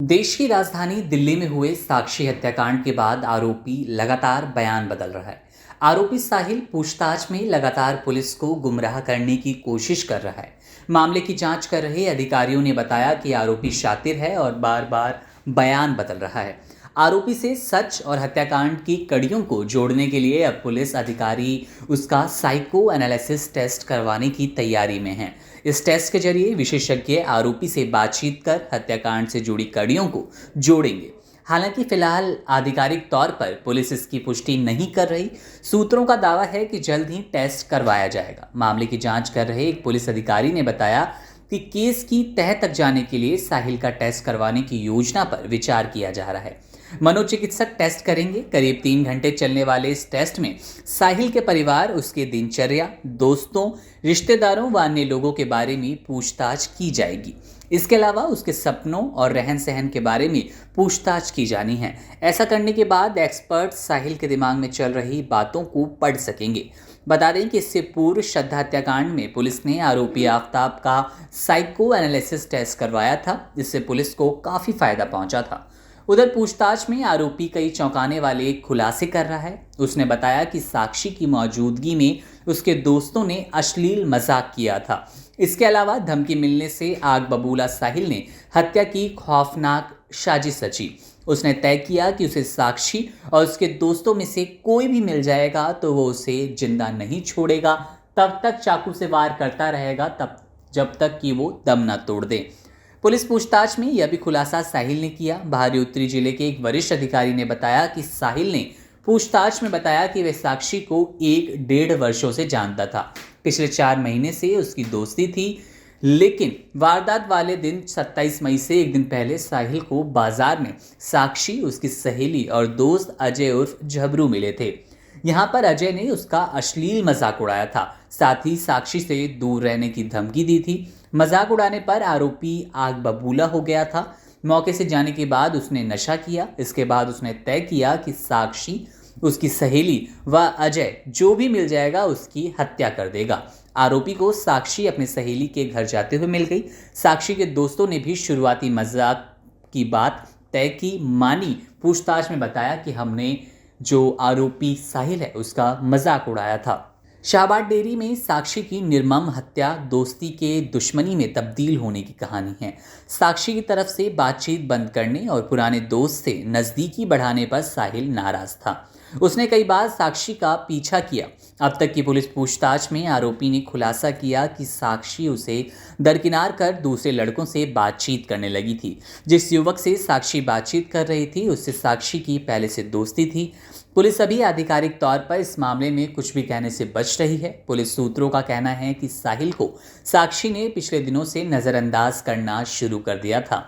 देश की राजधानी दिल्ली में हुए साक्षी हत्याकांड के बाद आरोपी लगातार बयान बदल रहा है। आरोपी साहिल पूछताछ में लगातार पुलिस को गुमराह करने की कोशिश कर रहा है। मामले की जांच कर रहे अधिकारियों ने बताया कि आरोपी शातिर है और बार बार बयान बदल रहा है। आरोपी से सच और हत्याकांड की कड़ियों को जोड़ने के लिए अब पुलिस अधिकारी उसका साइको एनालिसिस टेस्ट करवाने की तैयारी में हैं। इस टेस्ट के जरिए विशेषज्ञ आरोपी से बातचीत कर हत्याकांड से जुड़ी कड़ियों को जोड़ेंगे। हालांकि फिलहाल आधिकारिक तौर पर पुलिस इसकी पुष्टि नहीं कर रही। सूत्रों का दावा है कि जल्द ही टेस्ट करवाया जाएगा। मामले की जांच कर रहे एक पुलिस अधिकारी ने बताया कि केस की तह तक जाने के लिए साहिल का टेस्ट करवाने की योजना पर विचार किया जा रहा है। मनोचिकित्सक टेस्ट करेंगे। करीब 3 घंटे चलने वाले इस टेस्ट में साहिल के परिवार, उसके दिनचर्या, दोस्तों, रिश्तेदारों व अन्य लोगों के बारे में पूछताछ की जाएगी। इसके अलावा उसके सपनों और रहन सहन के बारे में पूछताछ की जानी है। ऐसा करने के बाद एक्सपर्ट साहिल के दिमाग में चल रही बातों को पढ़ सकेंगे। बता दें कि इससे पूर्व श्रद्धा हत्याकांड में पुलिस ने आरोपी आफ्ताब का साइको एनालिसिस टेस्ट करवाया था। इससे पुलिस को काफ़ी फायदा पहुंचा था। उधर पूछताछ में आरोपी कई चौंकाने वाले खुलासे कर रहा है। उसने बताया कि साक्षी की मौजूदगी में उसके दोस्तों ने अश्लील मजाक किया था। इसके अलावा धमकी मिलने से आग बबूला साहिल ने हत्या की खौफनाक साजिश रची। उसने तय किया कि उसे साक्षी और उसके दोस्तों में से कोई भी मिल जाएगा तो वो उसे जिंदा नहीं छोड़ेगा, तब तक चाकू से वार करता रहेगा तब जब तक कि वो दम न तोड़ दे। पुलिस पूछताछ में यह भी खुलासा साहिल ने किया। बाहरी उत्तरी जिले के एक वरिष्ठ अधिकारी ने बताया कि साहिल ने पूछताछ में बताया कि वह साक्षी को 1-1.5 वर्षों से जानता था। पिछले 4 महीने से उसकी दोस्ती थी, लेकिन वारदात वाले दिन 27 मई से एक दिन पहले साहिल को बाजार में साक्षी, उसकी सहेली और दोस्त अजय उर्फ झबरू मिले थे। यहाँ पर अजय ने उसका अश्लील मजाक उड़ाया था, साथ ही साक्षी से दूर रहने की धमकी दी थी। मजाक उड़ाने पर आरोपी आग बबूला हो गया था। मौके से जाने के बाद उसने नशा किया। इसके बाद उसने तय किया कि साक्षी, उसकी सहेली व अजय जो भी मिल जाएगा उसकी हत्या कर देगा। आरोपी को साक्षी अपने सहेली के घर जाते हुए मिल गई। साक्षी के दोस्तों ने भी शुरुआती मजाक की बात तय की मानी। पूछताछ में बताया कि हमने जो आरोपी साहिल है उसका मजाक उड़ाया था। शाहबाद डेयरी में साक्षी की निर्मम हत्या दोस्ती के दुश्मनी में तब्दील होने की कहानी है। साक्षी की तरफ से बातचीत बंद करने और पुराने दोस्त से नज़दीकी बढ़ाने पर साहिल नाराज था। उसने कई बार साक्षी का पीछा किया। अब तक की पुलिस पूछताछ में आरोपी ने खुलासा किया कि साक्षी उसे दरकिनार कर दूसरे लड़कों से बातचीत करने लगी थी। जिस युवक से साक्षी बातचीत कर रही थी उससे साक्षी की पहले से दोस्ती थी। पुलिस अभी आधिकारिक तौर पर इस मामले में कुछ भी कहने से बच रही है। पुलिस सूत्रों का कहना है कि साहिल को साक्षी ने पिछले दिनों से नज़रअंदाज करना शुरू कर दिया था।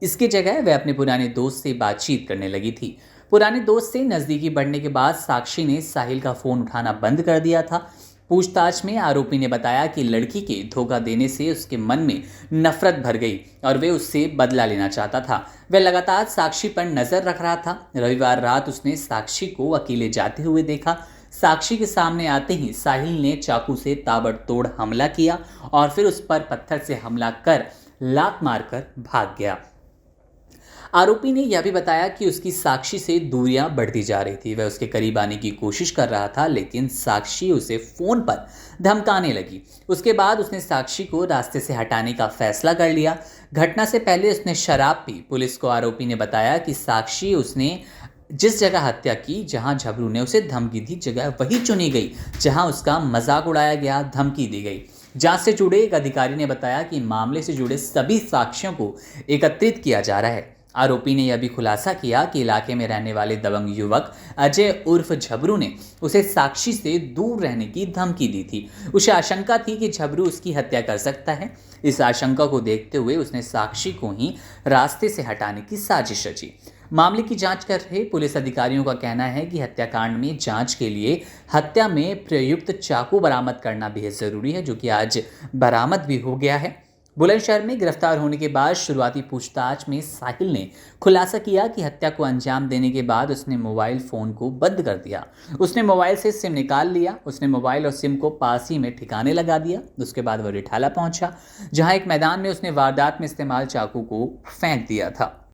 इसकी जगह वह अपने पुराने दोस्त से बातचीत करने लगी थी। पुराने दोस्त से नज़दीकी बढ़ने के बाद साक्षी ने साहिल का फ़ोन उठाना बंद कर दिया था। पूछताछ में आरोपी ने बताया कि लड़की के धोखा देने से उसके मन में नफरत भर गई और वे उससे बदला लेना चाहता था। वह लगातार साक्षी पर नज़र रख रहा था। रविवार रात उसने साक्षी को अकेले जाते हुए देखा। साक्षी के सामने आते ही साहिल ने चाकू से ताबड़तोड़ हमला किया और फिर उस पर पत्थर से हमला कर लात मारकर भाग गया। आरोपी ने यह भी बताया कि उसकी साक्षी से दूरियां बढ़ती जा रही थी। वह उसके करीब आने की कोशिश कर रहा था, लेकिन साक्षी उसे फ़ोन पर धमकाने लगी। उसके बाद उसने साक्षी को रास्ते से हटाने का फैसला कर लिया। घटना से पहले उसने शराब पी। पुलिस को आरोपी ने बताया कि साक्षी उसने जिस जगह हत्या की, जहां झबरू ने उसे धमकी दी, जगह वही चुनी गई जहां उसका मजाक उड़ाया गया, धमकी दी गई। जांच से जुड़े एक अधिकारी ने बताया कि मामले से जुड़े सभी साक्ष्यों को एकत्रित किया जा रहा है। आरोपी ने यह भी खुलासा किया कि इलाके में रहने वाले दबंग युवक अजय उर्फ झबरू ने उसे साक्षी से दूर रहने की धमकी दी थी। उसे आशंका थी कि झबरू उसकी हत्या कर सकता है। इस आशंका को देखते हुए उसने साक्षी को ही रास्ते से हटाने की साजिश रची। मामले की जांच कर रहे पुलिस अधिकारियों का कहना है कि हत्याकांड में जांच के लिए हत्या में प्रयुक्त चाकू बरामद करना बेहद जरूरी है, जो कि आज बरामद भी हो गया है। बुलंदशहर में गिरफ्तार होने के बाद शुरुआती पूछताछ में साहिल ने खुलासा किया कि हत्या को अंजाम देने के बाद उसने मोबाइल फ़ोन को बंद कर दिया। उसने मोबाइल से सिम निकाल लिया। उसने मोबाइल और सिम को पास ही में ठिकाने लगा दिया। उसके बाद वह रिठाला पहुंचा, जहां एक मैदान में उसने वारदात में इस्तेमाल चाकू को फेंक दिया था।